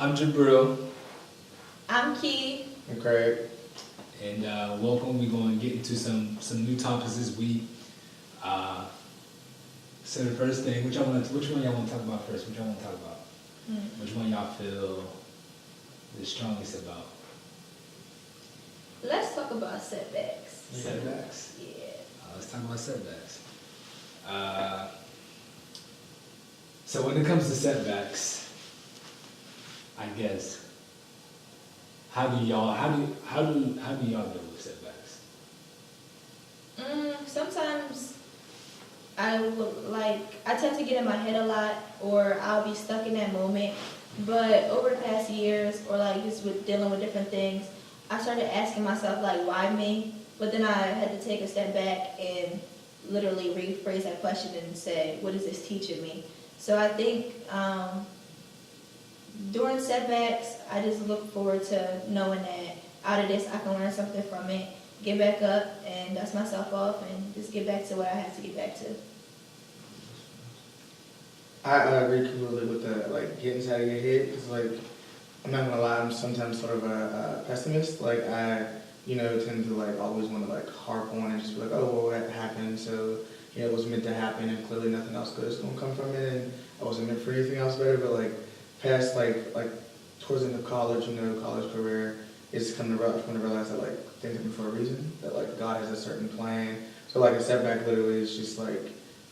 I'm Jabril. I'm Key. I'm Craig. And welcome. We're going to get into some new topics this week. So the first thing, which one y'all want to talk about first? Which one y'all feel the strongest about? Let's talk about setbacks. Setbacks? Yeah. Let's talk about setbacks. So when it comes to setbacks, I guess, how do y'all deal with setbacks? Sometimes I tend to get in my head a lot, or I'll be stuck in that moment. But over the past years, or just with dealing with different things, I started asking myself why me? But then I had to take a step back and literally rephrase that question and say, what is this teaching me? So I think during setbacks, I just look forward to knowing that out of this I can learn something from it, get back up and dust myself off and just get back to what I have to get back to. I agree completely with the getting inside of your head, because I'm not gonna lie, I'm sometimes sort of a pessimist. I tend to always want to harp on and just be oh well, that happened, so it was meant to happen, and clearly nothing else good is gonna come from it, and I wasn't meant for anything else better. But past towards the end of college, college career, it's come to realize that things happen for a reason, that God has a certain plan. So a setback literally is just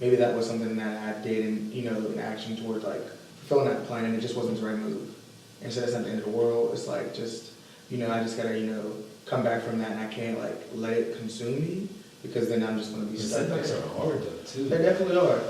maybe that was something that I did in action towards fulfilling that plan, and it just wasn't the right move. And so that's not the end of the world. It's I just gotta come back from that, and I can't let it consume me, because then I'm just gonna be stuck. Setbacks are hard though too. They definitely are.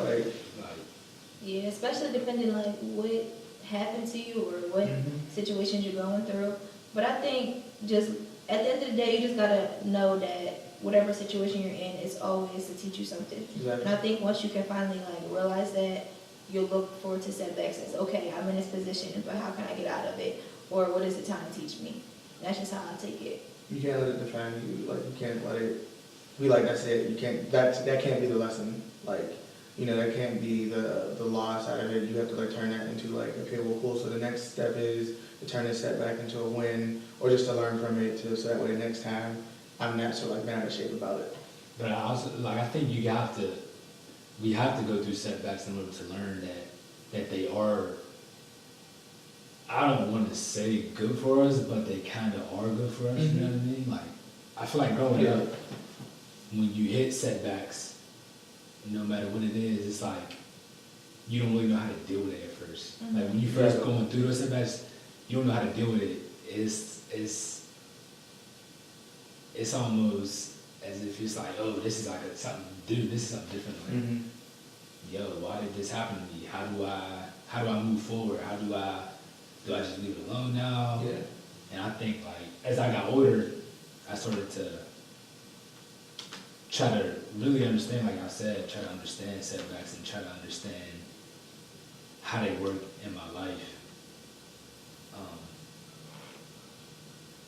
Yeah, especially depending what happened to you or what situations you're going through. But I think just at the end of the day, you just gotta know that whatever situation you're in is always to teach you something. Exactly. And I think once you can finally realize that, you'll look forward to setbacks as, okay, I'm in this position, but how can I get out of it? Or what is it trying to teach me? That's just how I take it. You can't let it define you. You can't let it be that's it. You can't. That can't be the lesson. That can't be the loss out of it. You have to turn that into okay, well, cool. So the next step is to turn this setback into a win, or just to learn from it, so that way the next time I'm not so bent out of shape about it. But I also I think we have to go through setbacks in order to learn that they are, I don't want to say good for us, but they kind of are good for us. You know what I mean? I feel growing up, when you hit setbacks, no matter what it is, it's you don't really know how to deal with it at first. When you first going through those setbacks, you don't know how to deal with it. It's almost as if it's oh, this is something to do. This is something different. Yo, why did this happen to me? How do I move forward? Do I just leave it alone now? Yeah. And I think as I got older, I started to try to really understand, like I said, try to understand setbacks and try to understand how they work in my life.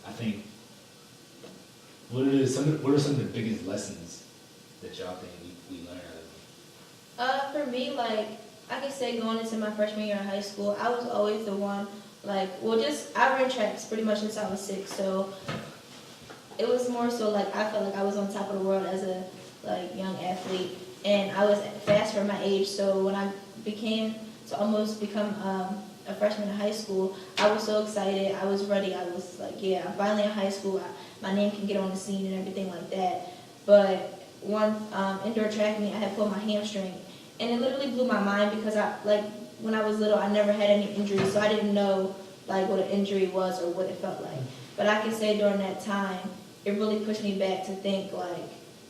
I think what are some of the biggest lessons that y'all think we learned out of them? For me, I could say going into my freshman year in high school, I was always the one, I ran tracks pretty much since I was 6, so it was more so I felt I was on top of the world as a young athlete, and I was fast for my age, so when I almost become a freshman in high school, I was so excited, I was ready, I was yeah, I'm finally in high school, my name can get on the scene and everything like that. But one indoor track meet, I had pulled my hamstring, and it literally blew my mind, because when I was little, I never had any injuries, so I didn't know what an injury was or what it felt like. But I can say during that time, it really pushed me back to think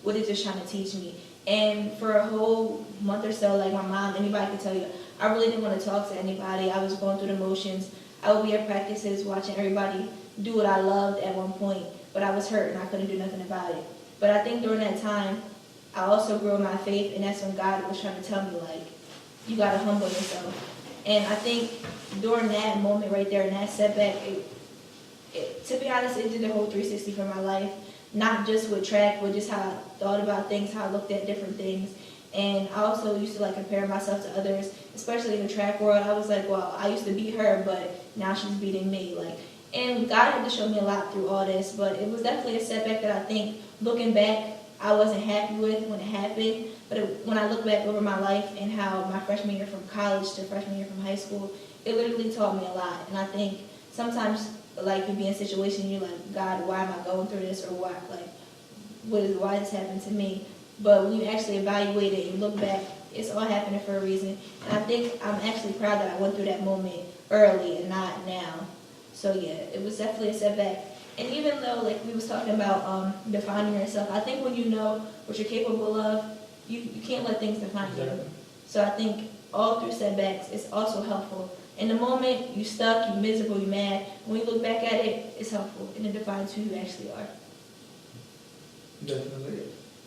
what is this trying to teach me? And for a whole month or so, my mom, anybody could tell you, I really didn't want to talk to anybody. I was going through the motions. I would be at practices watching everybody do what I loved at one point, but I was hurt and I couldn't do nothing about it. But I think during that time, I also grew in my faith, and that's when God was trying to tell me, you got to humble yourself. And I think during that moment right there, in that setback, to be honest, it did the whole 360 for my life. Not just with track, but just how I thought about things, how I looked at different things. And I also used to like compare myself to others, especially in the track world. I was like, well, I used to beat her, but now she's beating me. Like, and God had to show me a lot through all this, but it was definitely a setback that I think, looking back, I wasn't happy with when it happened. But when I look back over my life and how my freshman year from college to freshman year from high school, it literally taught me a lot. And I think sometimes, like, you be in a situation, you're like, God, why am I going through this, or why, like, why this happened to me? But when you actually evaluate it and look back, it's all happening for a reason. And I think I'm actually proud that I went through that moment early and not now. So yeah, it was definitely a setback. And even though, like we was talking about defining yourself, I think when you know what you're capable of, you can't let things define you. So I think all through setbacks, it's also helpful. In the moment, you stuck, you miserable, you mad. When you look back at it, it's helpful, and it defines who you actually are. Definitely.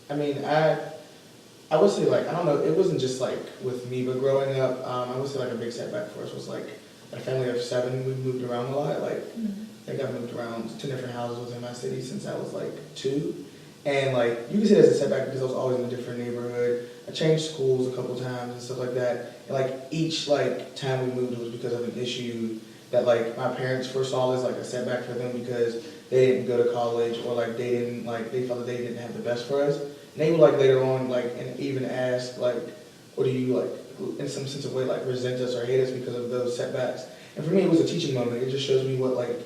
I mean, I would say, like, I don't know, it wasn't just like with me, but growing up, I would say like a big setback for us was like a family of 7. We moved around a lot. Like, I think I've moved around to different houses within my city since I was like 2. And like, you can say that's a setback because I was always in a different neighborhood. I changed schools a couple times and stuff like that. And like each like time we moved was because of an issue that like my parents foresaw as like a setback for them because they didn't go to college, or like they felt that they didn't have the best for us. And they would like later on like and even ask like, what do you like in some sense of way like resent us or hate us because of those setbacks? And for me, it was a teaching moment. It just shows me what like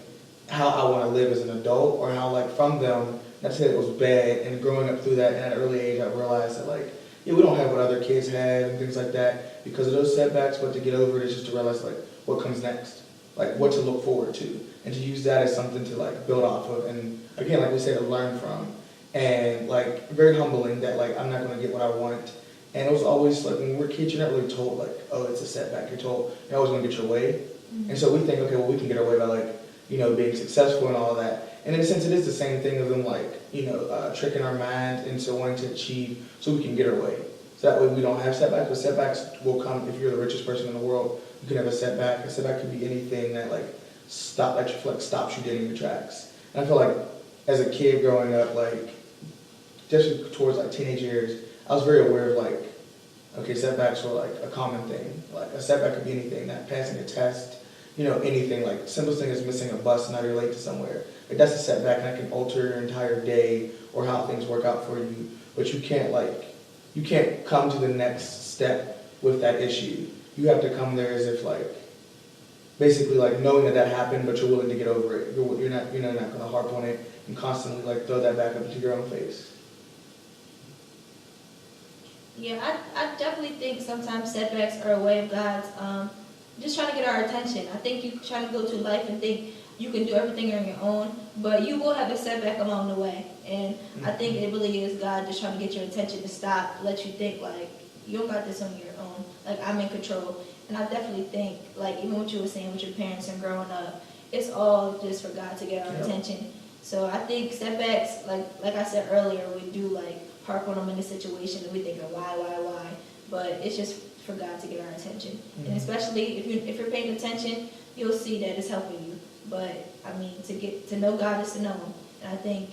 how I want to live as an adult, or how like from them, not to say it was bad. And growing up through that, and at an early age, I realized that like, yeah, we don't have what other kids have and things like that because of those setbacks. But to get over it is just to realize like what comes next, like what to look forward to, and to use that as something to like build off of. And again, like we said, to learn from. And like very humbling that like I'm not going to get what I want. And it was always like when we're kids, you're not really told like, oh, it's a setback. You're told you're always going to get your way. And so we think, okay, well, we can get our way by like, you know, being successful and all of that. And in a sense, it is the same thing of them like, you know, tricking our mind into wanting to achieve so we can get our way. So that way we don't have setbacks, but setbacks will come if you're the richest person in the world. You can have a setback. A setback could be anything that like stops you dead in your tracks. And I feel like as a kid growing up, like just towards like teenage years, I was very aware of like, okay, setbacks were like a common thing. Like a setback could be anything, not passing a test, you know, anything. Like simplest thing is missing a bus and now you're late to somewhere. Like that's a setback, and that can alter your entire day or how things work out for you. But you can't come to the next step with that issue. You have to come there as if like, basically like knowing that that happened, but you're willing to get over it. You're not going to harp on it and constantly like throw that back up into your own face. Yeah, I definitely think sometimes setbacks are a way of God's just trying to get our attention. I think you try to go through life and think you can do everything on your own, but you will have a setback along the way. And I think it really is God just trying to get your attention to stop, let you think like, you don't got this on your own. Like, I'm in control. And I definitely think, like, even what you were saying with your parents and growing up, it's all just for God to get our attention. So I think setbacks, like I said earlier, we do like harp on them in a situation and we think of why, but it's just for God to get our attention. And especially if you're paying attention, you'll see that it's helping you. But I mean, to know God is to know Him, and I think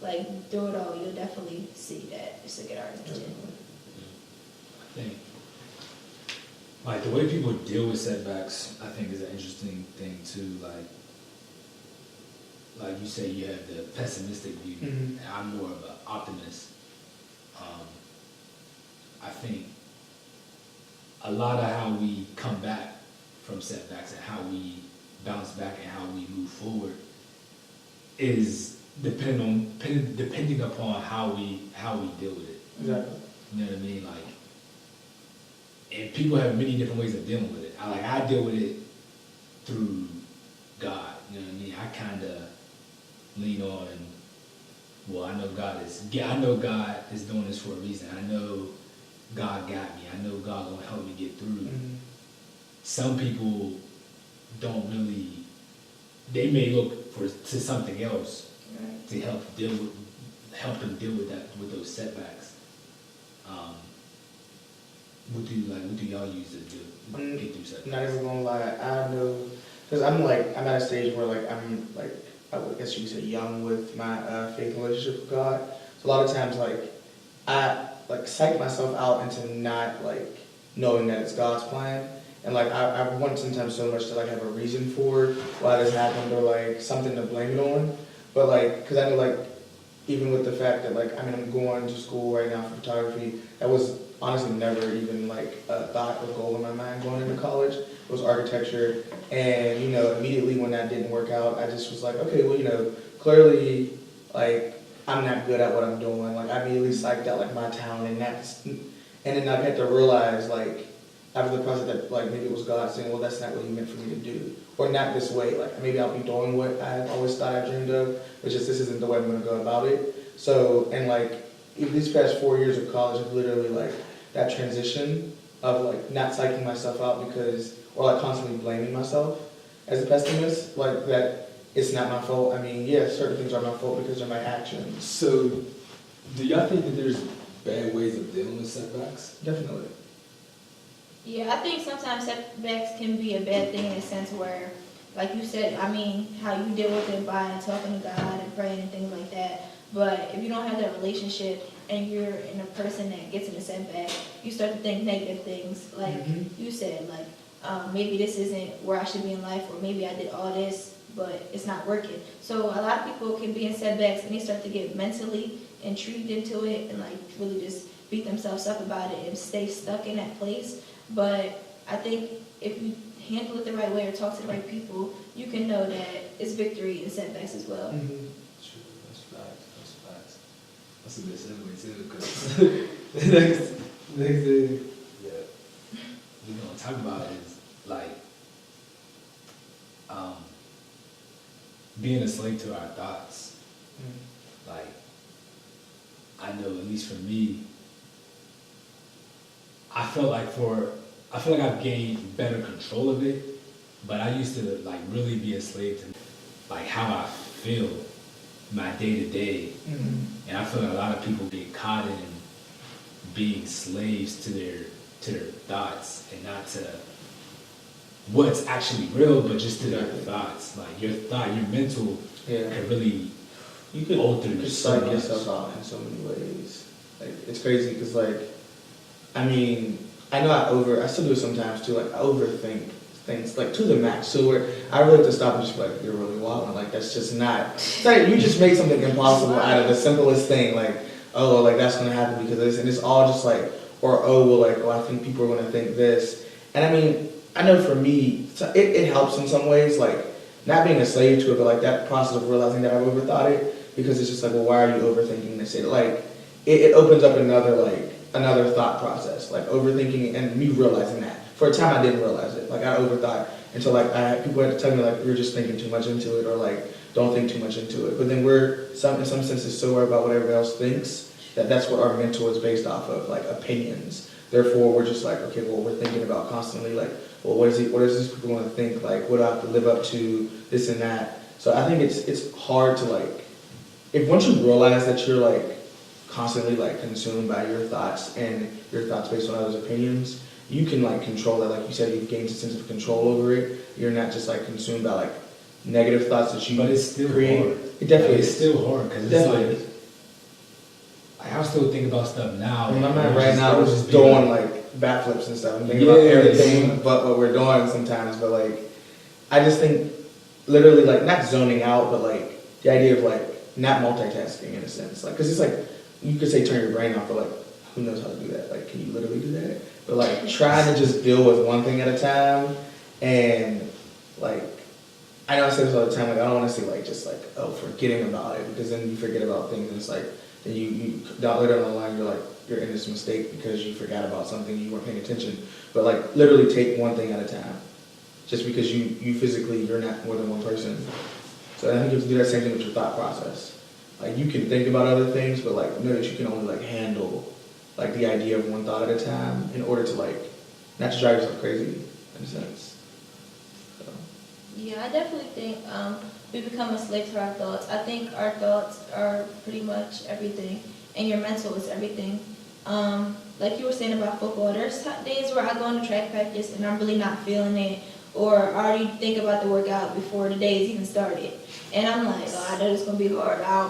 like through it all, you'll definitely see that it's to get our attention. I think like the way people deal with setbacks, I think is an interesting thing too. Like you say, you have the pessimistic view. And I'm more of an optimist. I think a lot of how we come back from setbacks and how we bounce back and how we move forward is depending upon how we deal with it. Exactly. You know what I mean? Like, and people have many different ways of dealing with it. I deal with it through God. You know what I mean? I kind of lean on, well, I know God is doing this for a reason. I know God got me. I know God gonna help me get through. Some people don't really. They may look to something else to help them deal with those setbacks. What do y'all use to get through setbacks? I'm not even gonna lie, I know, because I'm at a stage where like I'm like, I guess you could say young with my faith relationship with God. So a lot of times like like psych myself out into not like knowing that it's God's plan. And like I want sometimes so much to like have a reason for why this happened or like something to blame it on. But like, because I know like even with the fact that like, I mean, I'm going to school right now for photography, that was honestly never even like a thought or goal in my mind going into college. It was architecture. And, you know, immediately when that didn't work out, I just was like, okay, well, you know, clearly like I'm not good at what I'm doing. Like I immediately psyched out like my talent and then I had to realize like after the process that like maybe it was God saying, well, that's not what He meant for me to do, or not this way. Like maybe I'll be doing what I've always thought I dreamed of, but just this isn't the way I'm going to go about it. So and like these past 4 years of college have literally like that transition of like not psyching myself out because or like constantly blaming myself as a pessimist, like that it's not my fault. I mean, yeah, certain things are my fault because they're my actions. So, do y'all think that there's bad ways of dealing with setbacks? Definitely. Yeah, I think sometimes setbacks can be a bad thing in a sense where, like you said, I mean, how you deal with it by talking to God and praying and things like that. But if you don't have that relationship and you're in a person that gets in a setback, you start to think negative things. Like you said, like maybe this isn't where I should be in life, or maybe I did all this, but it's not working. So a lot of people can be in setbacks and they start to get mentally intrigued into it and like really just beat themselves up about it and stay stuck in that place. But I think if you handle it the right way or talk to the right people, you can know that it's victory in setbacks as well. True, that's facts. That's a good segue too, because next thing, we're gonna talk about is like being a slave to our thoughts. Like I know, at least for me, I feel like I've gained better control of it, but I used to like really be a slave to like how I feel my day to day, and I feel like a lot of people get caught in being slaves to their thoughts and not to what's actually real, but just to their thoughts. Like your mental can really alter you could psych yourself out in so many ways. Like it's crazy because like I mean I know I still do it sometimes too. Like I overthink things like to the max. So where I really have to stop and just be like, you're really wild. Like that's just not. It's like you just make something impossible out of the simplest thing. Like oh, like that's gonna happen because of this, and it's all just like or oh well, like oh I think people are gonna think this. And I mean I know for me it helps in some ways. Like not being a slave to it, but like that process of realizing that I've overthought it because it's just like well why are you overthinking this? It opens up another thought process, like overthinking and me realizing that. For a time I didn't realize it. Like I overthought until like people had to tell me like you're just thinking too much into it or like don't think too much into it. But then we're in some senses so worried about what everybody else thinks that's what our mental is based off of, like opinions. Therefore we're just like, okay, well we're thinking about constantly like, well what is these people want to think? Like what do I have to live up to, this and that. So I think it's hard to like if once you realize that you're like constantly like consumed by your thoughts and your thoughts based on others' opinions, you can like control that. Like you said, you've gained a sense of control over it. You're not just like consumed by like negative thoughts that you But it's still create. hard. It definitely it's is. still hard because it's like I still think about stuff now. My mind right now is just doing like backflips and stuff. I'm thinking about everything but what we're doing sometimes. But like, I just think literally like not zoning out, but like the idea of like not multitasking in a sense. Like, cause it's like, you could say turn your brain off, but like, who knows how to do that? Like, can you literally do that? But like trying to just deal with one thing at a time and like, I know I say this all the time, like I don't want to say like just like, oh, forgetting about it, because then you forget about things and it's like, then you later on the line, you're like, you're in this mistake because you forgot about something, you weren't paying attention. But like literally take one thing at a time, just because you physically, you're not more than one person. So I think you have to do that same thing with your thought process. Like you can think about other things, but like notice you can only like handle like the idea of one thought at a time in order to like, not to drive yourself crazy in a sense. So. Yeah, I definitely think we become a slave to our thoughts. I think our thoughts are pretty much everything, and your mental is everything. Like you were saying about football, there's days where I go into track practice and I'm really not feeling it, or I already think about the workout before the day is even started. And I'm like, oh, I know it's gonna be hard. I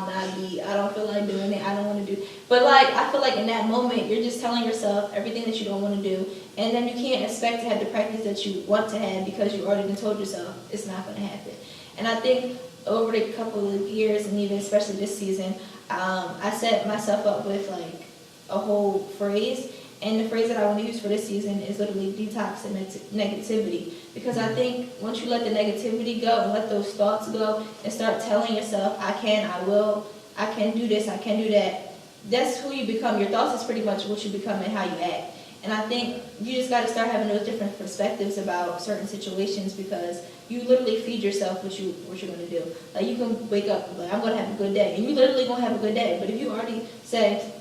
don't feel like doing it. I don't want to do. But like, I feel like in that moment, you're just telling yourself everything that you don't want to do, and then you can't expect to have the practice that you want to have because you already told yourself it's not gonna happen. And I think over the couple of years, and even especially this season, I set myself up with like a whole phrase. And the phrase that I want to use for this season is literally detox and negativity. Because I think once you let the negativity go and let those thoughts go and start telling yourself, I can, I will, I can do this, I can do that, that's who you become. Your thoughts is pretty much what you become and how you act. And I think you just got to start having those different perspectives about certain situations, because you literally feed yourself what you're going to do. Like, you can wake up like, I'm going to have a good day, and you literally going to have a good day. But if you already say,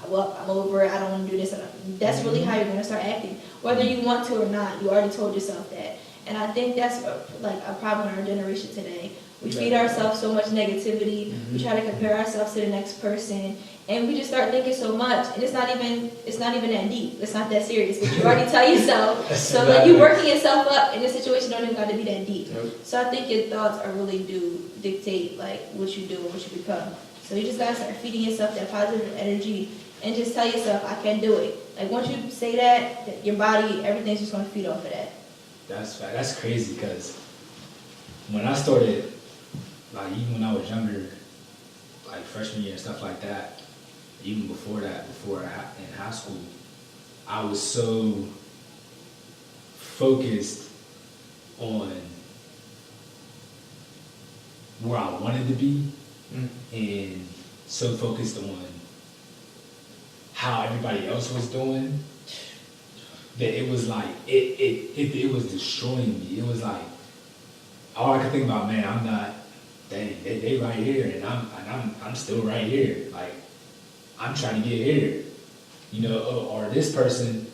well, I'm over it, I don't want to do this, that's really how you're going to start acting. Whether you want to or not, you already told yourself that. And I think that's like a problem in our generation today. We feed ourselves so much negativity, we try to compare ourselves to the next person, and we just start thinking so much, and it's not even that deep, it's not that serious, but you already tell yourself, so like you're working yourself up, and the situation don't even got to be that deep. So I think your thoughts are really do dictate like what you do and what you become. So you just gotta start feeding yourself that positive energy, and just tell yourself, I can do it. Like, once you say that your body, everything's just gonna feed off of that. That's crazy, because when I started, like, even when I was younger, like freshman year and stuff like that, even before that, in high school, I was so focused on where I wanted to be, and so focused on how everybody else was doing, that it was like, it was destroying me. It was like, all I could think about, man, I'm not, dang, they right here, and I'm still right here. Like, I'm trying to get here, you know, or this person,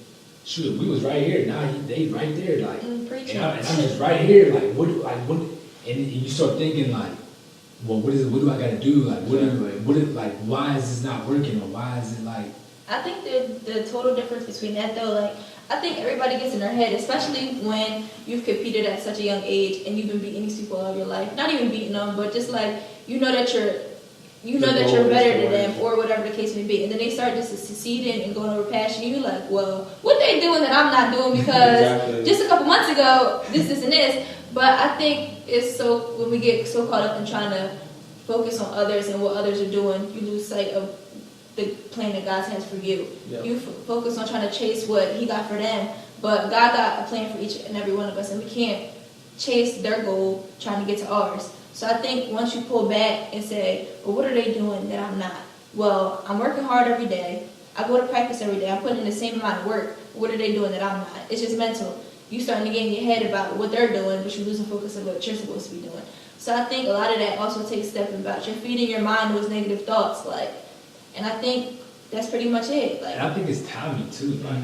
shoot, we was right here, now they right there, like, and I'm just right here, like, what, and you start thinking, like, well, what do I gotta do, like, why is this not working, or why is it like? I think the total difference between that, though, like, I think everybody gets in their head, especially when you've competed at such a young age and you've been beating these people all your life. Not even beating them, but just like, you know that you're better than them, or whatever the case may be. And then they start just succeeding and going over past you. You're like, well, what they doing that I'm not doing, because just a couple months ago, this and this. But I think it's so, when we get so caught up in trying to focus on others and what others are doing, you lose sight of the plan that God has for you. Yep. You focus on trying to chase what He got for them, but God got a plan for each and every one of us, and we can't chase their goal trying to get to ours. So I think once you pull back and say, well, what are they doing that I'm not? Well, I'm working hard every day. I go to practice every day. I'm putting in the same amount of work. What are they doing that I'm not? It's just mental. You starting to get in your head about what they're doing, but you're losing focus of what you're supposed to be doing. So I think a lot of that also takes stepping back. You're feeding your mind those negative thoughts, like. And I think that's pretty much it. Like, and I think it's timing too. Like,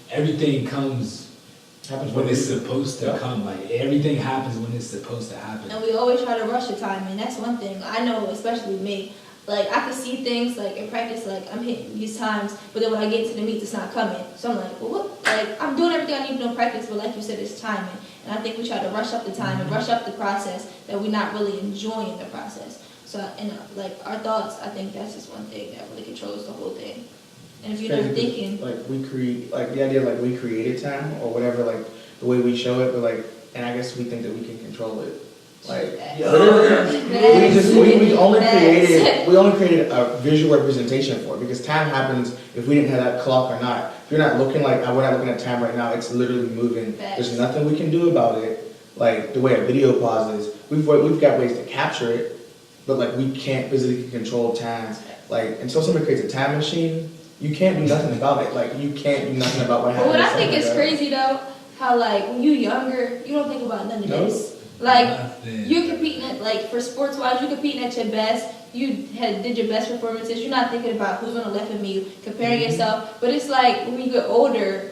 everything happens when it's supposed to come. Like, everything happens when it's supposed to happen. And we always try to rush the timing. That's one thing. I know, especially me. Like, I can see things like in practice, like I'm hitting these times, but then when I get to the meet, it's not coming. So I'm like, well, what? Like, I'm doing everything I need to do in practice, but like you said, it's timing. And I think we try to rush up the time and rush up the process, that we're not really enjoying the process. So, and like, our thoughts, I think that's just one thing that really controls the whole thing. And if you're not thinking, like, we create, like, the idea of, like, we created time or whatever, like, the way we show it, but like, and I guess we think that we can control it. Like, we only created a visual representation for it, because time happens if we didn't have that clock or not. If you're not looking, like, we're not looking at time right now, it's literally moving. There's nothing we can do about it. Like, the way a video pauses, we've got ways to capture it, but like, we can't physically control time. Like, until somebody creates a time machine, you can't do nothing about it. Like, you can't do nothing about what happened. But what I think is crazy though, how like when you're younger, you don't think about none of this. Like, you're competing at, like, for sports wise, you're competing at your best. You did your best performances. You're not thinking about who's on the left of me, comparing yourself. But it's like when you get older,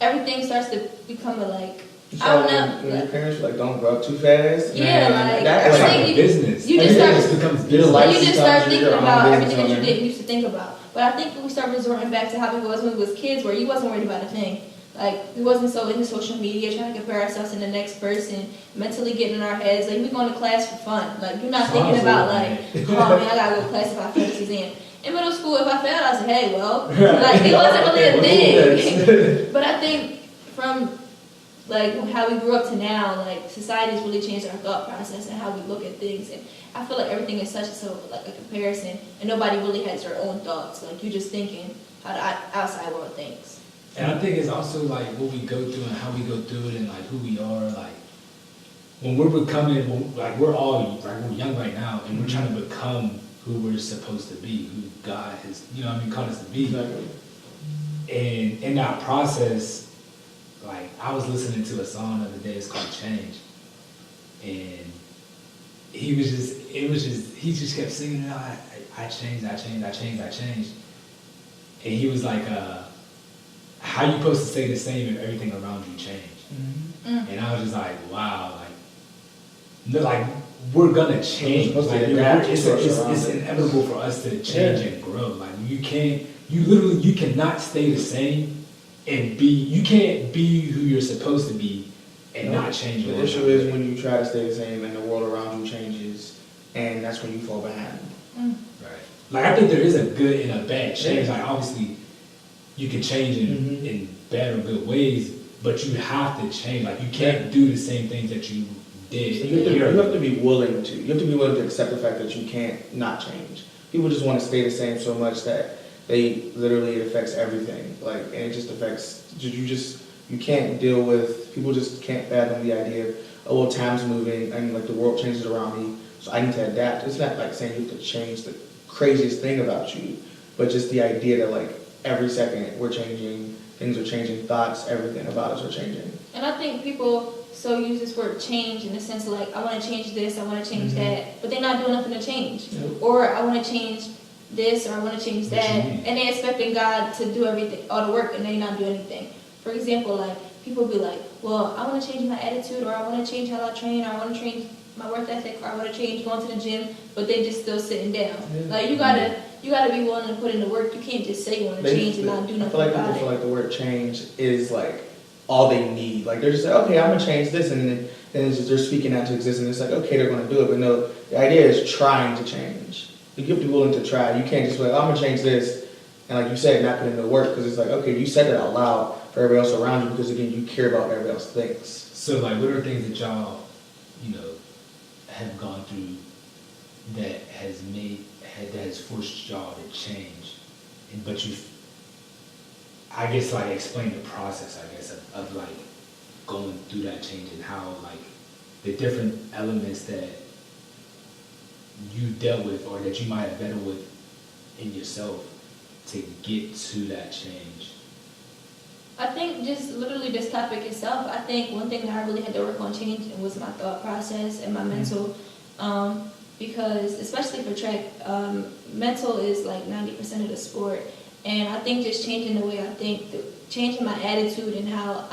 everything starts to become a like. I don't know. Your parents were like, don't grow up too fast. Yeah, man, that's like a business. You just start thinking about everything that you didn't used to think about. But I think we start resorting back to how we was when we was kids, where you wasn't worried about a thing. Like, we wasn't so into social media, trying to compare ourselves to the next person, mentally getting in our heads. Like, we going to class for fun. Like, you're not thinking about, like, oh, man, I got to go to class if I fail this exam. In middle school, if I failed, I said, hey, well, like, it wasn't really a thing. But I think from, like, how we grew up to now, like, society's really changed our thought process and how we look at things. And I feel like everything is such like a comparison, and nobody really has their own thoughts. Like, you're just thinking how the outside world thinks. And I think it's also like what we go through and how we go through it and like who we are. Like when we're becoming, like we're all, like we're young right now and we're trying to become who we're supposed to be, who God has, you know what I mean, called us to be. Exactly. And in that process, like I was listening to a song the other day, it's called Change. And he just kept singing it out. I changed. And he was like, how you supposed to stay the same if everything around you changed? Mm-hmm. And I was just like, wow, like we're gonna change. Like, it's inevitable for us to change and grow. Like you cannot stay the same and you can't be who you're supposed to be and not change. The issue is when you try to stay the same and the world around you changes, and that's when you fall behind. Right. Like I think there is a good and a bad change. Like obviously you can change in bad or good ways, but you have to change. Like you can't do the same things that you did. So you have to be willing to. You have to be willing to accept the fact that you can't not change. People just want to stay the same so much that it affects everything. Like, and it just affects. You can't deal with. People just can't fathom the idea of, oh well, time's moving and like the world changes around me, so I need to adapt. It's not like saying you have to change the craziest thing about you, but just the idea that like every second we're changing, things are changing, thoughts, everything about us are changing. And I think people so use this word change in the sense of like, I want to change this, I want to change that, but they're not doing nothing to change. Nope. Or I want to change this, or I want to change that, and they're expecting God to do everything, all the work, and they not do anything. For example, like, people be like, well, I want to change my attitude, or I want to change how I train, or I want to change my work ethic, or I want to change going to the gym, but they just still sitting down. Yeah. Like, you gotta be willing to put in the work. You can't just say you want to change and not do nothing about it. I feel like the word change is like all they need. Like they're just like, okay, I'm gonna change this, and then it's just, they're speaking out to existence. It's like, okay, they're gonna do it, but no, the idea is trying to change. You have to be willing to try. You can't just be like, I'm gonna change this, and like you said, not put in the work, because it's like, okay, you said that out loud for everybody else around you, because again, you care about what everybody else thinks. So like, what are things that y'all, have gone through that has forced y'all to change, but I guess like explain the process, I guess, of like going through that change and how like the different elements that you dealt with or that you might have battled with in yourself to get to that change. I think just literally this topic itself, I think one thing that I really had to work on changing was my thought process and my mental, because especially for track, mental is like 90% of the sport. And I think just changing the way I think, changing my attitude and how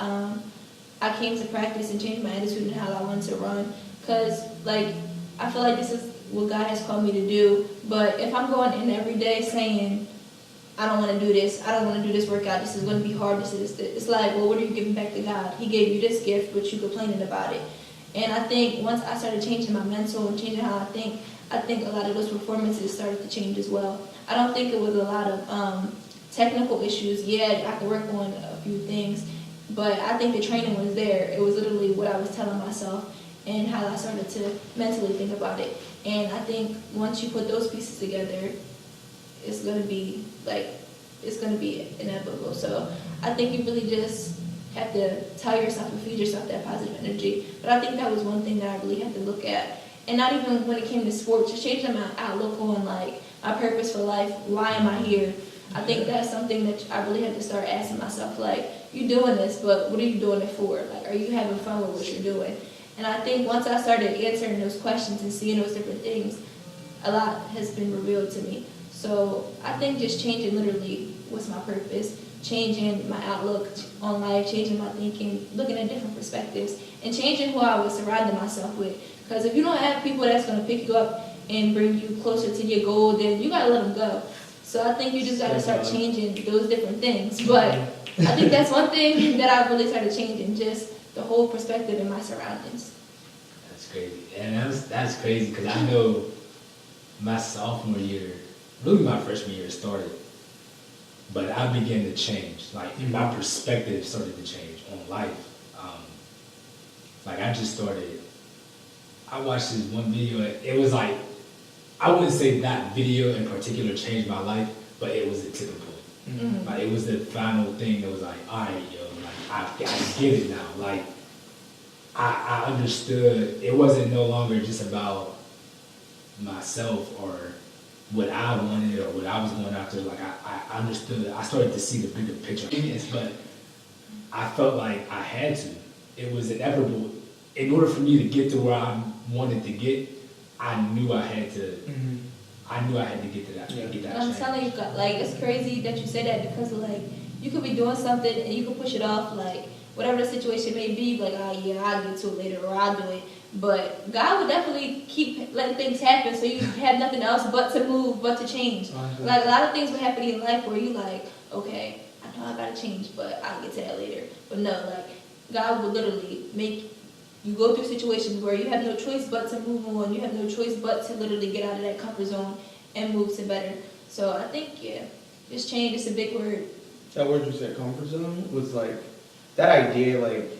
I came to practice, and changing my attitude and how I wanted to run. Because like, I feel like this is what God has called me to do. But if I'm going in every day saying, I don't want to do this, I don't want to do this workout, this is going to be hard, it's like, well, what are you giving back to God? He gave you this gift, but you complaining about it. And I think once I started changing my mental and changing how I think a lot of those performances started to change as well. I don't think it was a lot of technical issues. Yeah, I could work on a few things, but I think the training was there. It was literally what I was telling myself and how I started to mentally think about it. And I think once you put those pieces together, it's going to be inevitable. So I think you really just have to tell yourself and feed yourself that positive energy. But I think that was one thing that I really had to look at. And not even when it came to sports, just changing my outlook on like my purpose for life. Why am I here? I think that's something that I really had to start asking myself, like, you're doing this, but what are you doing it for? Like, are you having fun with what you're doing? And I think once I started answering those questions and seeing those different things, a lot has been revealed to me. So I think just changing literally what's my purpose, changing my outlook on life, changing my thinking, looking at different perspectives, and changing who I was surrounding myself with. Because if you don't have people that's going to pick you up and bring you closer to your goal, then you got to let them go. So I think you just got to start changing those different things. But I think that's one thing that I really started changing, just the whole perspective in my surroundings. That's crazy. And that's crazy because I know my sophomore year, really my freshman year started, but I began to change. Like my perspective started to change on life. Like I just started, I watched this one video, it was like, I wouldn't say that video in particular changed my life, but it was a tipping point. Mm-hmm. Like it was the final thing that was like, all right, yo, like I get it now. Like I understood it wasn't no longer just about myself or what I wanted or what I was going after. Like I understood, I started to see the bigger picture. But I felt like I had to. It was inevitable. In order for me to get to where I wanted to get, I knew I had to. I knew I had to get to that. Yeah. Get that. I'm change. telling you, like, it's crazy that you say that because, like, you could be doing something and you could push it off, like, whatever the situation may be, like, oh yeah, I'll get to it later or I'll do it. But God would definitely keep letting things happen so you have nothing else but to move, but to change. Like, a lot of things would happen in life where you like, okay, I know I gotta change, but I'll get to that later. But no, like, God would literally make you go through situations where you have no choice but to move on. You have no choice but to literally get out of that comfort zone and move to better. So I think, yeah, just change is a big word. That word you said, comfort zone, was like, that idea, like,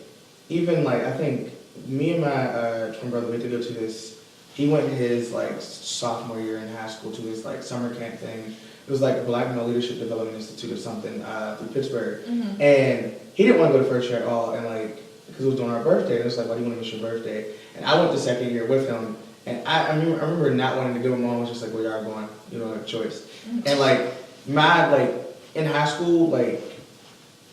even like, I think me and my twin brother went to go to this, he went his like sophomore year in high school to this like summer camp thing. It was like Black Male Leadership Development Institute or something through Pittsburgh. Mm-hmm. And he didn't want to go to first year at all. And like, because it was during our birthday, and it was like, why do you want to miss your birthday? And I went to second year with him. And I remember not wanting to go. My mom was just like, well, y'all are going. You don't have a choice. Mm-hmm. And like, in high school, like,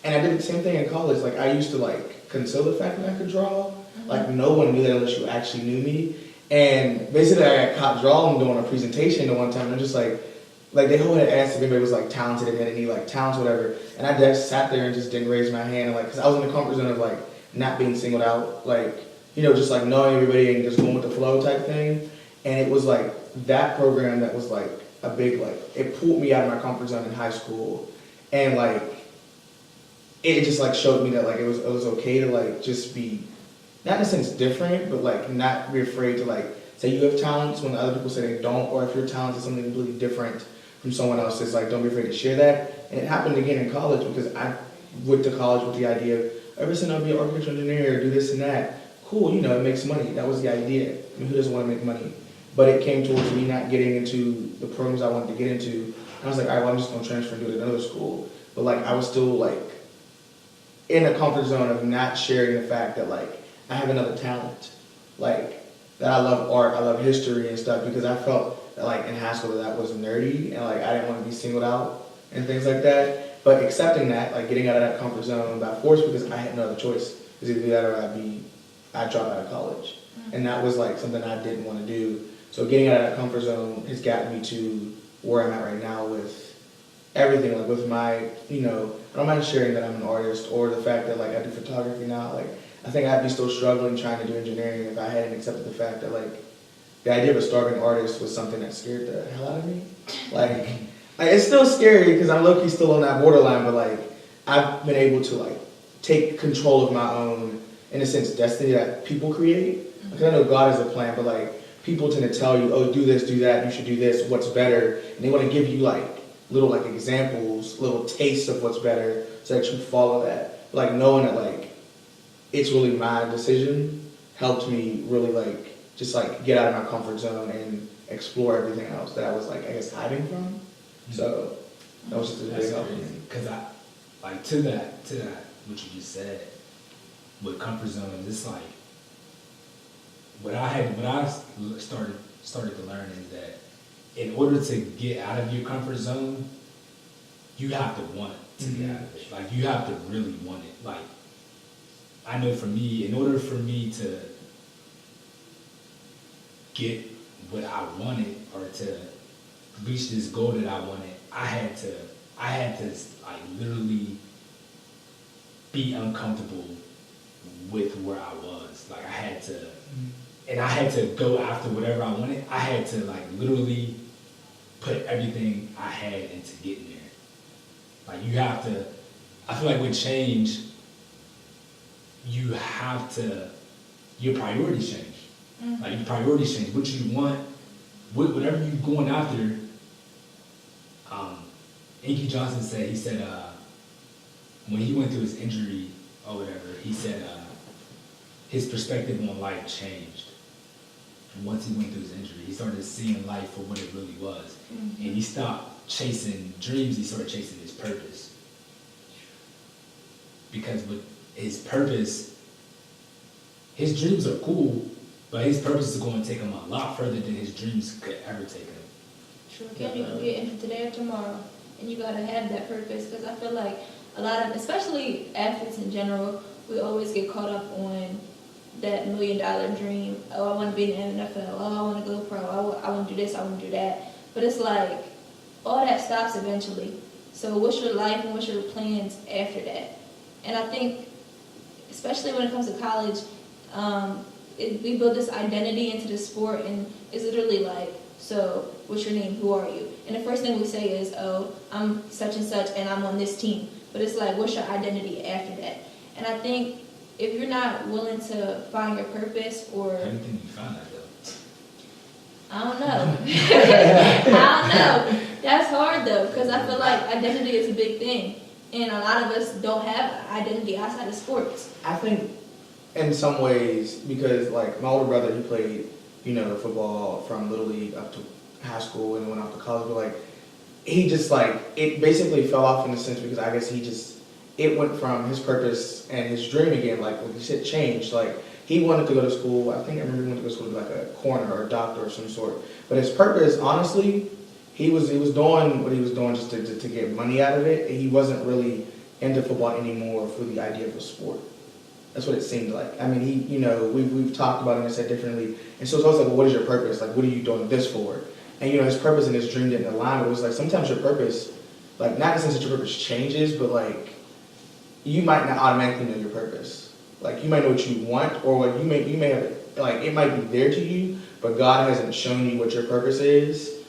and I did the same thing in college. Like, I used to like conceal the fact that I could draw. Mm-hmm. Like, no one knew that unless you actually knew me. And basically, I got caught drawing doing a presentation the one time. And I'm just like they whole had asked if anybody was like talented and had any like talents, or whatever. And I just sat there and just didn't raise my hand. And like, cause I was in the comfort zone of like not being singled out, like, you know, just like knowing everybody and just going with the flow type thing. And it was like that program that was like a big, like, it pulled me out of my comfort zone in high school. And like, it just like showed me that like it was okay to like just be, not in a sense different, but like not be afraid to like say you have talents when other people say they don't, or if your talent is something completely different from someone else's, like don't be afraid to share that. And it happened again in college because I went to college with the idea of ever since I'll be an architectural engineer, do this and that. Cool, you know, it makes money. That was the idea. I mean, who doesn't want to make money? But it came towards me not getting into the programs I wanted to get into. And I was like, all right, well, I'm just going to transfer and do it at another school. But like, I was still like in a comfort zone of not sharing the fact that like I have another talent. Like, that I love art, I love history and stuff, because I felt that like in high school that was nerdy and like I didn't want to be singled out and things like that. But accepting that, like getting out of that comfort zone by force, because I had no other choice. It was either that or I'd drop out of college. And that was like something I didn't want to do. So getting out of that comfort zone has gotten me to where I'm at right now with everything, like with my, you know, I don't mind sharing that I'm an artist, or the fact that like I do photography now. Like, I think I'd be still struggling trying to do engineering if I hadn't accepted the fact that like the idea of a starving artist was something that scared the hell out of me. Like it's still scary because I'm low-key still on that borderline, but like I've been able to like take control of my own, in a sense, destiny that people create. Because I know God has a plan, but like people tend to tell you, oh, do this, do that, you should do this, what's better, and they want to give you like little like examples, little tastes of what's better, so that you follow that. But, like knowing that like it's really my decision helped me really like just like get out of my comfort zone and explore everything else that I was like, I guess, hiding from. So that was just a big help for me. Because I, like to that, what you just said, with comfort zones, it's like, what I started to learn is that in order to get out of your comfort zone, you have to want to get out of it. Like you have to really want it. Like, I know for me, in order for me to get what I wanted or to reach this goal that I wanted, I had to like literally be uncomfortable with where I was. Like I had to, and I had to go after whatever I wanted. I had to like literally put everything I had into getting there. Like you have to I feel like with change, you have to, your priorities change. Like your priorities change. What you want, whatever you're going after. Inky Johnson said, he said, when he went through his injury or whatever, he said his perspective on life changed. And once he went through his injury, he started seeing life for what it really was. And he stopped chasing dreams, he started chasing his purpose. Because with his purpose, his dreams are cool, but his purpose is going to take him a lot further than his dreams could ever take him. True, you can get injured today or tomorrow, and you gotta have that purpose. Because I feel like a lot of, especially athletes in general, we always get caught up on that $1 million dream. Oh, I want to be in the NFL. Oh, I want to go pro. I want to do this. I want to do that. But it's like all that stops eventually. So what's your life and what's your plans after that? And I think, especially when it comes to college, we build this identity into the sport, and it's literally like, so what's your name? Who are you? And the first thing we say is, oh, I'm such and such, and I'm on this team. But it's like, what's your identity after that? And I think if you're not willing to find your purpose, or How do you think you found that though? I don't know. I don't know. That's hard though, because I feel like identity is a big thing, and a lot of us don't have identity outside of sports. I think in some ways, because like my older brother, he played, football from Little League up to high school and then went off to college, but like, he just like, it basically fell off in a sense because I guess it went from his purpose and his dream again, like when he said changed, like he wanted to go to school, I think I remember he wanted to go to school to be like a coroner or a doctor or some sort, but his purpose, honestly, he was doing what he was doing just to get money out of it. He wasn't really into football anymore for the idea of a sport. That's what it seemed like. I mean, we've talked about it and said differently. And so it's always like, well, what is your purpose? Like, what are you doing this for? And, his purpose and his dream didn't align. It was like, sometimes your purpose, like, not in the sense that your purpose changes, but like, you might not automatically know your purpose. Like, you might know what you want, or like, you may have, like, it might be there to you, but God hasn't shown you what your purpose is.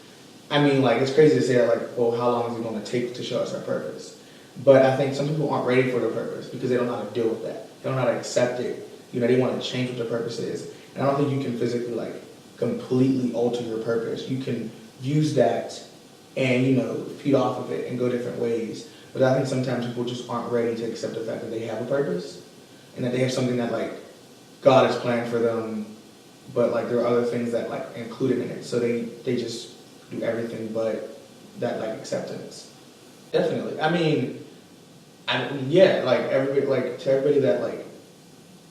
I mean, like, it's crazy to say that, like, well, how long is it going to take to show us our purpose? But I think some people aren't ready for their purpose because they don't know how to deal with that. They don't know how to accept it. They want to change what their purpose is. And I don't think you can physically, like, completely alter your purpose. You can use that and, feed off of it and go different ways. But I think sometimes people just aren't ready to accept the fact that they have a purpose and that they have something that, like, God has planned for them, but, like, there are other things that, like, included in it. So they just do everything but that, like, acceptance. Definitely. I mean, like, everybody, like, to everybody that, like,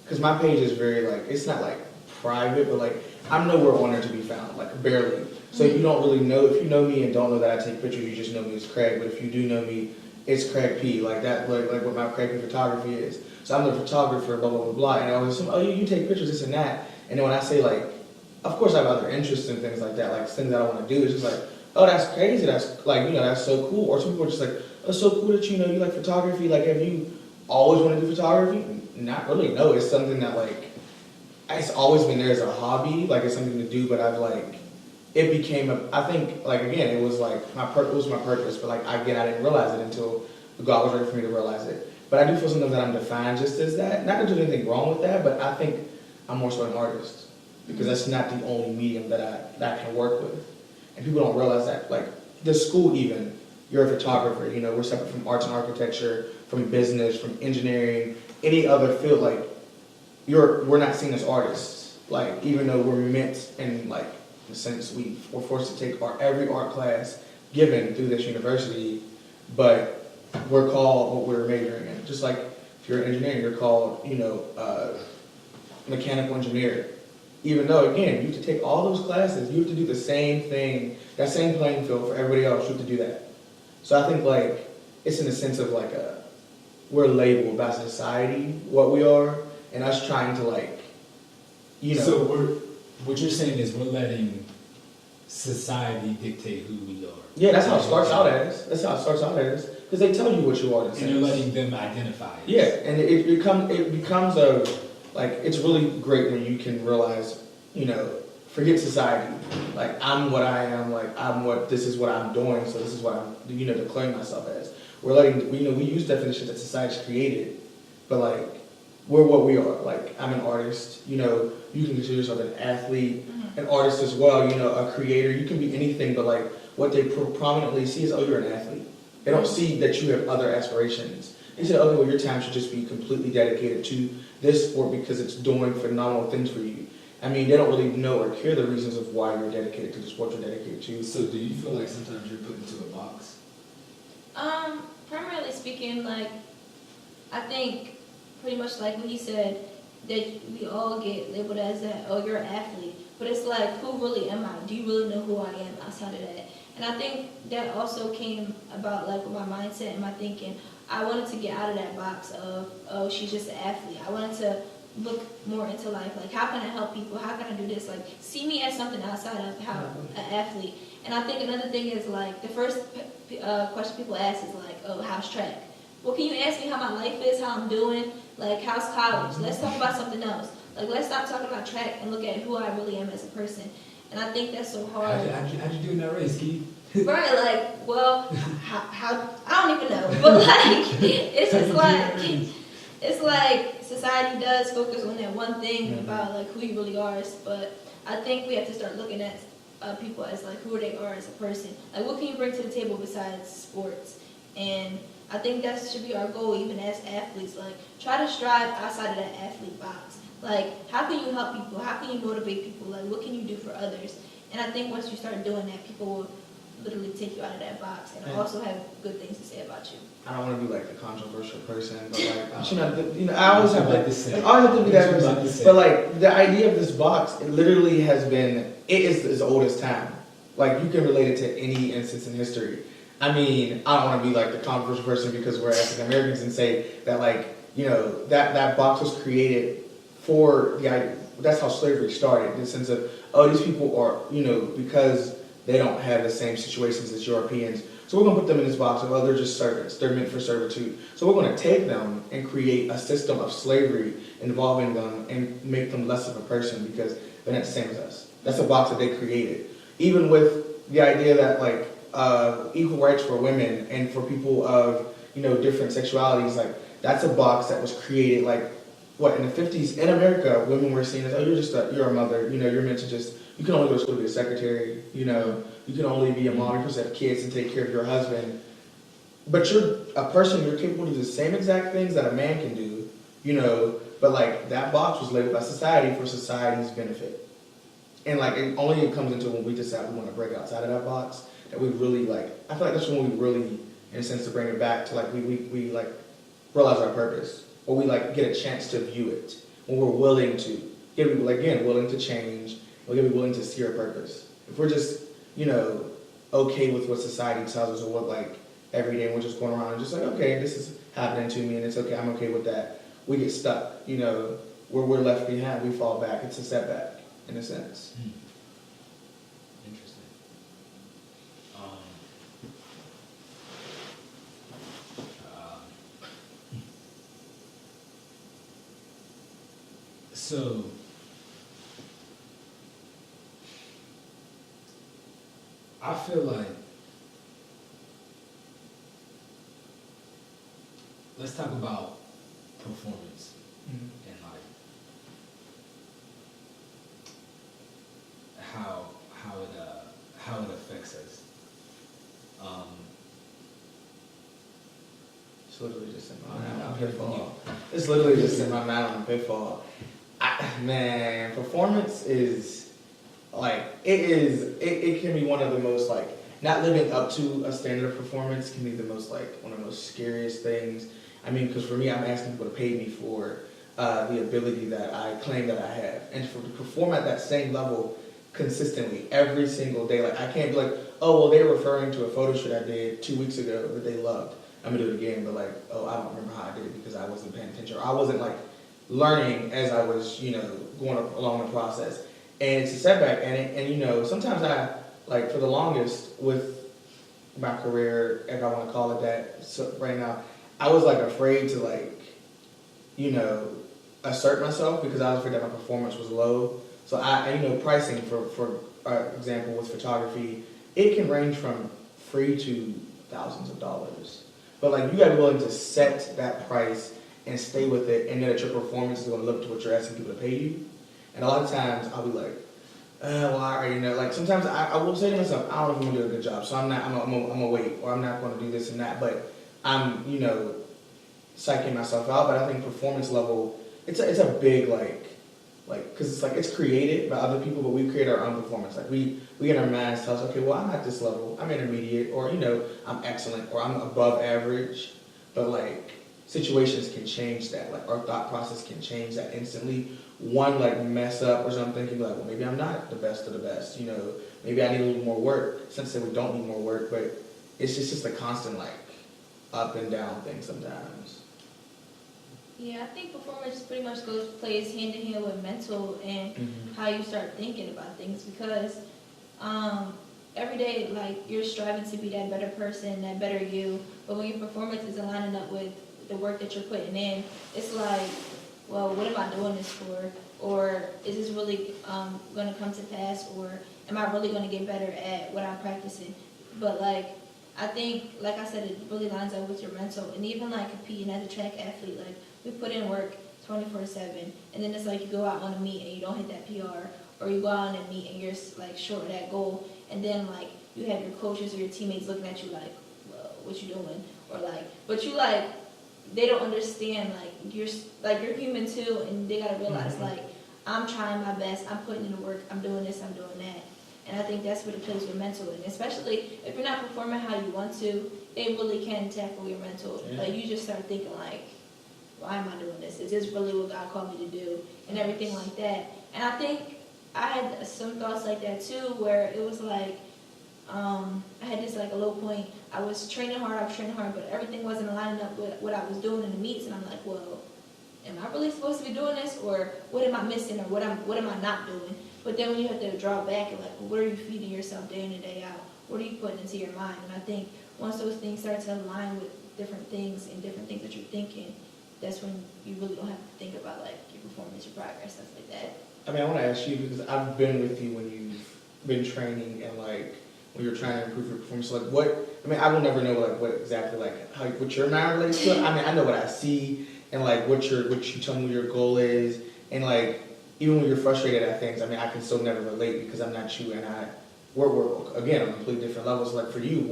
because my page is very, like, it's not, like, private, but, like, I'm nowhere on there to be found, like, barely. So you don't really know, if you know me and don't know that I take pictures, you just know me as Craig, but if you do know me, it's Craig P, like that, like what my Craig P photography is. So I'm the photographer, blah, blah, blah, blah, and I always assume, oh, you take pictures, this and that, and then when I say, like, of course I have other interests and things like that, like, things that I want to do, it's just like, oh, that's crazy, that's, like, that's so cool, or some people are just like, oh, it's so cool that, you like photography, like, have you always wanted to do photography? Not really, no, it's something that, like, it's always been there as a hobby, like, it's something to do, but I've, like, it became I think, like, again, it was, like, it was my purpose, but, like, again, I didn't realize it until God was ready for me to realize it. But I do feel sometimes that I'm defined just as that, not that there's anything wrong with that, but I think I'm more so an artist, because that's not the only medium that I can work with. And people don't realize that, like, the school even, you're a photographer, we're separate from arts and architecture, from business, from engineering, any other field, like, we're not seen as artists, like, even though we're meant in, like, in a sense, we're forced to take every art class given through this university, but we're called what we're majoring in. Just like if you're an engineer, you're called, mechanical engineer. Even though, again, you have to take all those classes, you have to do the same thing, that same playing field for everybody else, you have to do that. So I think, like, it's in the sense of, like, we're labeled by society what we are, and us trying to, like, So what you're saying is we're letting society dictate who we are. Yeah, that's how it starts out as. Because they tell you what you are. And you're letting them identify it. Yeah, and it becomes like, it's really great when you can realize, forget society. Like, I'm what I am, like, this is what I'm doing, so this is what I'm, declaring myself as. we're we use definitions that society's created, but like, we're what we are. Like, I'm an artist, you can consider yourself an athlete, an artist as well, a creator. You can be anything, but like, what they prominently see is, oh, you're an athlete. They don't see that you have other aspirations. They say, okay, well, your time should just be completely dedicated to this sport because it's doing phenomenal things for you. I mean, they don't really know or care the reasons of why you're dedicated to the sport you're dedicated to. So do you feel like sometimes you're put into a box? Primarily speaking, like, I think pretty much like what he said, that we all get labeled as that, oh, you're an athlete. But it's like, who really am I? Do you really know who I am outside of that? And I think that also came about like with my mindset and my thinking. I wanted to get out of that box of, oh, she's just an athlete. I wanted to look more into life. Like, how can I help people? How can I do this? Like, see me as something outside of how an athlete. And I think another thing is like, the first question people ask is like, oh, how's track? Well, can you ask me how my life is, how I'm doing? Like, how's college? Let's talk about something else. Like, let's stop talking about track and look at who I really am as a person. And I think that's so hard. How'd you do in that race, Keith? Right, like, well, how I don't even know. But like, it's just like, it's like society does focus on that one thing about like who you really are. But I think we have to start looking at people as like who they are as a person. Like, what can you bring to the table besides sports? And I think that should be our goal, even as athletes. Like, try to strive outside of that athlete box. Like, how can you help people? How can you motivate people? Like, what can you do for others? And I think once you start doing that, people will literally take you out of that box and also have good things to say about you. I don't want to be like the controversial person, but like, I always have like this. I always have to be that person. But like, the idea of this box, it literally has been, it is as old as time. Like, you can relate it to any instance in history. I mean, I don't want to be like the controversial person because we're African Americans and say that like, that box was created for the idea. That's how slavery started, in the sense of, oh, these people are, because they don't have the same situations as Europeans. So we're going to put them in this box of, oh, they're just servants. They're meant for servitude. So we're going to take them and create a system of slavery involving them and make them less of a person because they're not the same as us. That's a box that they created. Even with the idea that, like, equal rights for women and for people of, different sexualities, like, that's a box that was created, like, in the 50s in America, women were seen as, oh, you're a mother, you're meant to just, you can only go to school to be a secretary, you can only be a mom, you're supposed to have kids and take care of your husband. But you're a person, you're capable of the same exact things that a man can do, but like, that box was labeled by society for society's benefit. And like, it only comes into when we decide we want to break outside of that box, that we really like, I feel like that's when we really, in a sense, to bring it back to like, we like realize our purpose, or we like get a chance to view it, when we're willing to, willing to change, we're gonna be willing to see our purpose. If we're just, okay with what society tells us, or what like every day we're just going around and just like, okay, this is happening to me and it's okay, I'm okay with that. We get stuck, where we're left behind, we fall back. It's a setback in a sense. Interesting. So I feel like, let's talk about performance and like how it affects us. It's literally just in my mind on pitfall. It's literally just in my mind on pitfall. Man, performance is like, it can be one of the most like, not living up to a standard of performance can be the most like, one of the most scariest things. I mean, because for me, I'm asking people to pay me for the ability that I claim that I have. And to perform at that same level consistently every single day. Like, I can't be like, oh, well, they're referring to a photo shoot I did 2 weeks ago that they loved. I'm gonna do it again, but like, oh, I don't remember how I did it because I wasn't paying attention. Or I wasn't like learning as I was, going along the process. And it's a setback. And sometimes I, like, for the longest with my career, if I want to call it that, so right now, I was like afraid to like, assert myself because I was afraid that my performance was low. So pricing for example with photography, it can range from free to thousands of dollars. But like you gotta be willing to set that price and stay with it, and know that your performance is gonna look to what you're asking people to pay you. And a lot of times I'll be like, well, I already know. Like sometimes I will say to myself, I don't know if I'm gonna do a good job, so I'm gonna wait, or I'm not gonna do this and that. But I'm, psyching myself out. But I think performance level, it's a big because it's like it's created by other people, but we create our own performance. Like we in our minds tell us, okay, well I'm at this level, I'm intermediate, or I'm excellent, or I'm above average. But like situations can change that. Like our thought process can change that instantly. One like mess up or something can be like, well maybe I'm not the best of the best. Maybe I need a little more work. Since we don't need more work, but it's just a constant like up and down thing sometimes. Yeah, I think performance pretty much plays hand in hand with mental and how you start thinking about things, because every day like you're striving to be that better person, that better you, but when your performance isn't lining up with the work that you're putting in, it's like, well, what am I doing this for? Or is this really going to come to pass? Or am I really going to get better at what I'm practicing? But like, I think, like I said, it really lines up with your mental. And even like competing as a track athlete, like we put in work 24/7, and then it's like you go out on a meet and you don't hit that PR, or you go out on a meet and you're like short of that goal, and then like you have your coaches or your teammates looking at you like, well, what you doing? Or like, but you like, they don't understand like you're human too, and they gotta realize like I'm trying my best, I'm putting in the work, I'm doing this, I'm doing that. And I think that's what it plays with mental, and especially if you're not performing how you want to, it really can tackle your mental. Yeah. Like you just start thinking like, why am I doing this? Is this really what God called me to do? And everything like that. And I think I had some thoughts like that too, where it was like, I had this like a low point. I was training hard, but everything wasn't aligning up with what I was doing in the meets, and I'm like, well, am I really supposed to be doing this, or what am I missing, or what am I not doing? But then when you have to draw back and like, well, what are you feeding yourself day in and day out? What are you putting into your mind? And I think once those things start to align with different things and different things that you're thinking, that's when you really don't have to think about like your performance, your progress, stuff like that. I mean, I want to ask you, because I've been with you when you've been training and like when you're trying to improve your performance. Like I will never know like what exactly like what your mind relates to it. I mean, I know what I see and like what you tell me your goal is, and like even when you're frustrated at things, I mean, I can still never relate because I'm not you, and we're again on a completely different levels. Like for you,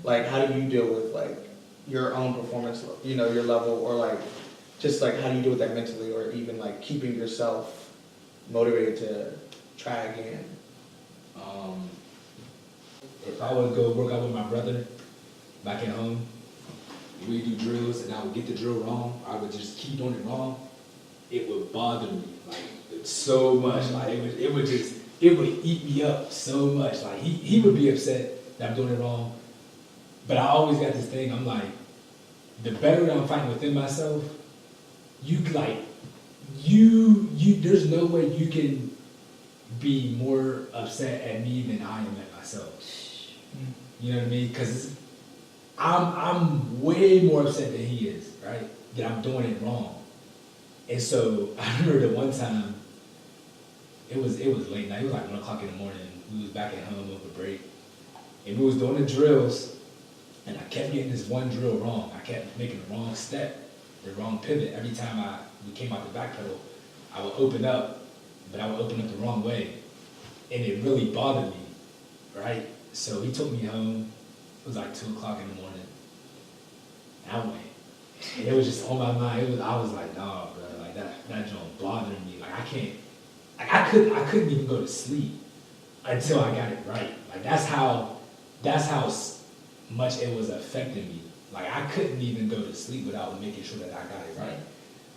how do you deal with like your own performance, your level, or like just like how do you deal with that mentally, or even like keeping yourself motivated to try again? If I would go work out with my brother back at home, we do drills and I would get the drill wrong, I would just keep doing it wrong, it would bother me like so much. Like it would eat me up so much. Like he would be upset that I'm doing it wrong. But I always got this thing, I'm like, the better that I'm fighting within myself, there's no way you can be more upset at me than I am at myself. You know what I mean? Because I'm way more upset than he is, right? That I'm doing it wrong. And so I remember the one time, it was late night, it was like 1 o'clock in the morning. We was back at home over break. And we was doing the drills, and I kept getting this one drill wrong. I kept making the wrong step, the wrong pivot. Every time we came out the back pedal, I would open up, but I would open up the wrong way. And it really bothered me, right? So he took me home. It was like 2 o'clock in the morning. And I went. And it was just on my mind. I was like, nah, bro, like that joint bothered me. Like I couldn't even go to sleep until I got it right. Like that's how much it was affecting me. Like I couldn't even go to sleep without making sure that I got it right.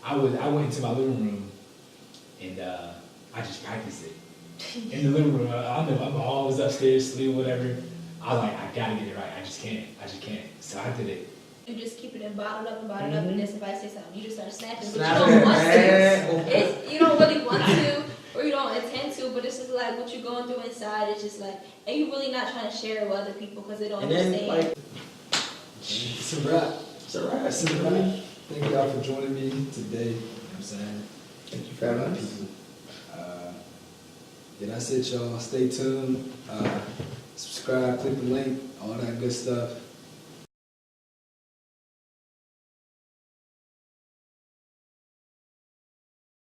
I went into my living room and I just practiced it. In the living room, I'm always upstairs, sleep, whatever. I was like, I gotta get it right. I just can't. So I did it. You just keep it in bottled up, and then somebody say something, you just start snapping, but you don't want to. You don't really want to, or you don't intend to, but it's just like what you're going through inside. It's just like, and you're really not trying to share it with other people because they don't understand. It's a wrap. Thank y'all for joining me today. You know what I'm saying? Thank you for having us. That's it, y'all. Stay tuned. Subscribe, click the link, all that good stuff.